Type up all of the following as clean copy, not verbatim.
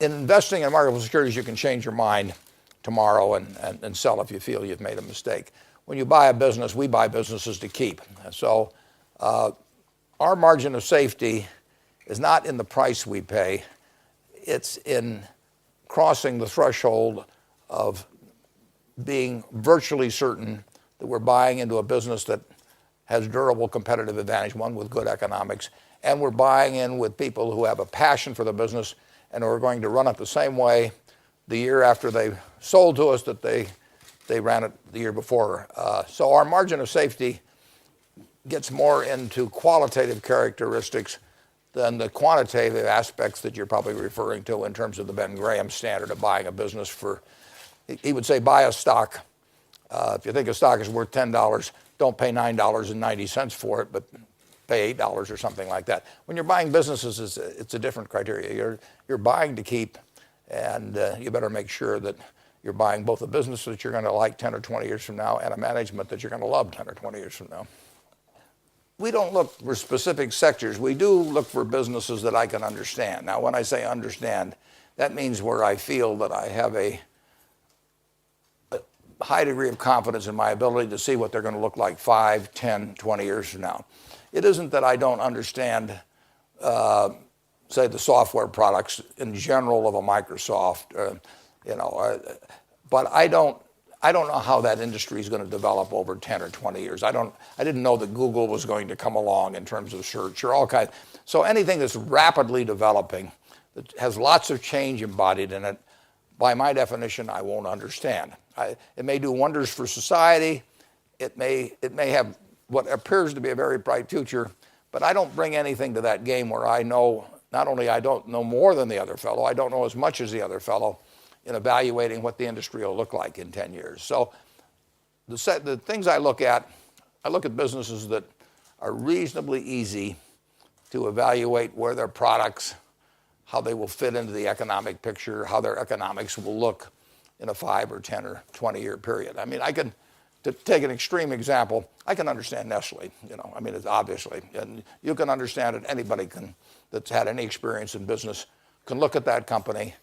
in investing in marketable securities, you can change your mind tomorrow and sell if you feel you've made a mistake. When you buy a business, we buy businesses to keep. So our margin of safety is not in the price we pay. It's in crossing the threshold of being virtually certain that we're buying into a business that has durable competitive advantage, one with good economics, and we're buying in with people who have a passion for the business and who are going to run it the same way the year after they sold to us that they ran it the year before. So our margin of safety gets more into qualitative characteristics than the quantitative aspects that you're probably referring to in terms of the Ben Graham standard of buying a business for. He would say buy a stock. If you think a stock is worth $10, don't pay $9.90 for it, but pay $8 or something like that. When you're buying businesses, it's a different criteria. You're buying to keep, and you better make sure that you're buying both a business that you're going to like 10 or 20 years from now and a management that you're going to love 10 or 20 years from now. We don't look for specific sectors. We do look for businesses that I can understand. Now, when I say understand, that means where I feel that I have a high degree of confidence in my ability to see what they're going to look like 5, 10, 20 years from now. It isn't that I don't understand, say, the software products in general of a Microsoft, but I don't know how that industry is going to develop over 10 or 20 years. I didn't know that Google was going to come along in terms of search or all kinds. So anything that's rapidly developing, that has lots of change embodied in it, by my definition, I won't understand. It may do wonders for society. It may have what appears to be a very bright future, but I don't bring anything to that game where I know, not only I don't know more than the other fellow, I don't know as much as the other fellow in evaluating what the industry will look like in 10 years. So the things I look at businesses that are reasonably easy to evaluate where their products, how they will fit into the economic picture, how their economics will look in a 5 or 10 or 20 year period. I mean, to take an extreme example, I can understand Nestle, it's obviously, and you can understand it. Anybody that's had any experience in business can look at that company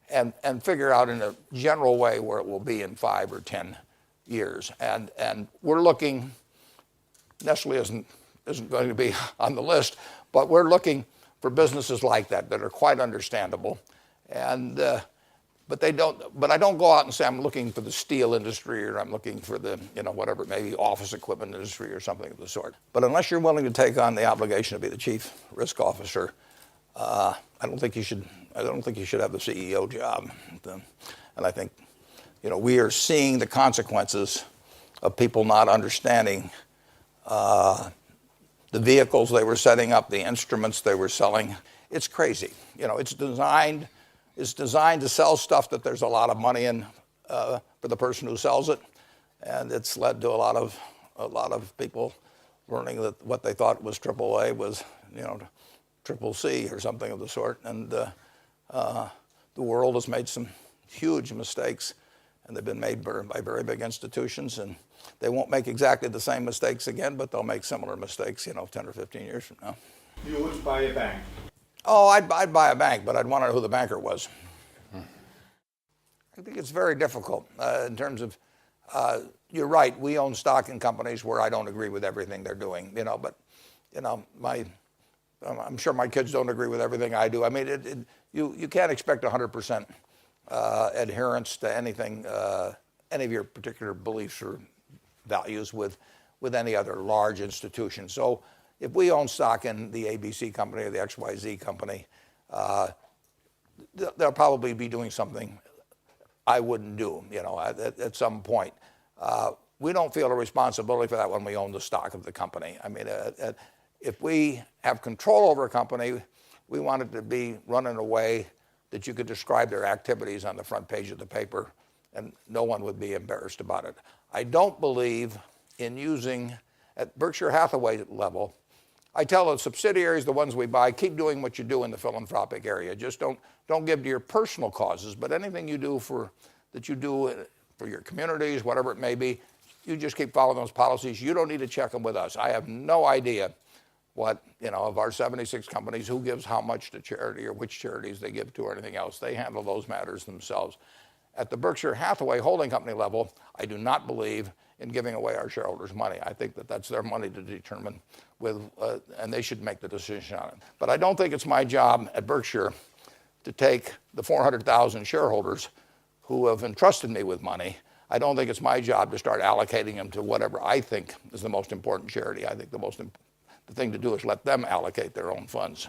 and figure out in a general way where it will be in 5 or 10 years. And we're looking, Nestle isn't going to be on the list, but we're looking for businesses like that are quite understandable. But I don't go out and say I'm looking for the steel industry or I'm looking for the, whatever, maybe office equipment industry or something of the sort. But unless you're willing to take on the obligation to be the chief risk officer, I don't think you should have the CEO job. And I think, we are seeing the consequences of people not understanding the vehicles they were setting up, the instruments they were selling. It's crazy. It's designed to sell stuff that there's a lot of money in for the person who sells it, and it's led to a lot of people learning that what they thought was AAA was triple C or something of the sort. And the world has made some huge mistakes, and they've been made by very big institutions, and they won't make exactly the same mistakes again, but they'll make similar mistakes 10 or 15 years from now. You would buy a bank? Oh, I'd buy a bank, but I'd want to know who the banker was. I think it's very difficult in terms of, you're right, we own stock in companies where I don't agree with everything they're doing, but I'm sure my kids don't agree with everything I do. I mean, you can't expect 100% adherence to anything, any of your particular beliefs or values with any other large institution. So if we own stock in the ABC company or the XYZ company, they'll probably be doing something I wouldn't do, at some point. We don't feel a responsibility for that when we own the stock of the company. I mean, if we have control over a company, we want it to be run in a way that you could describe their activities on the front page of the paper and no one would be embarrassed about it. I don't believe in using, at Berkshire Hathaway level, I tell the subsidiaries, the ones we buy, keep doing what you do in the philanthropic area. Just don't give to your personal causes, but anything you do for your communities, whatever it may be, you just keep following those policies. You don't need to check them with us. I have no idea what, of our 76 companies, who gives how much to charity or which charities they give to or anything else. They handle those matters themselves. At the Berkshire Hathaway holding company level, I do not believe in giving away our shareholders' money. I think that that's their money to determine and they should make the decision on it. But I don't think it's my job at Berkshire to take the 400,000 shareholders who have entrusted me with money. I don't think it's my job to start allocating them to whatever I think is the most important charity. I think the thing to do is let them allocate their own funds.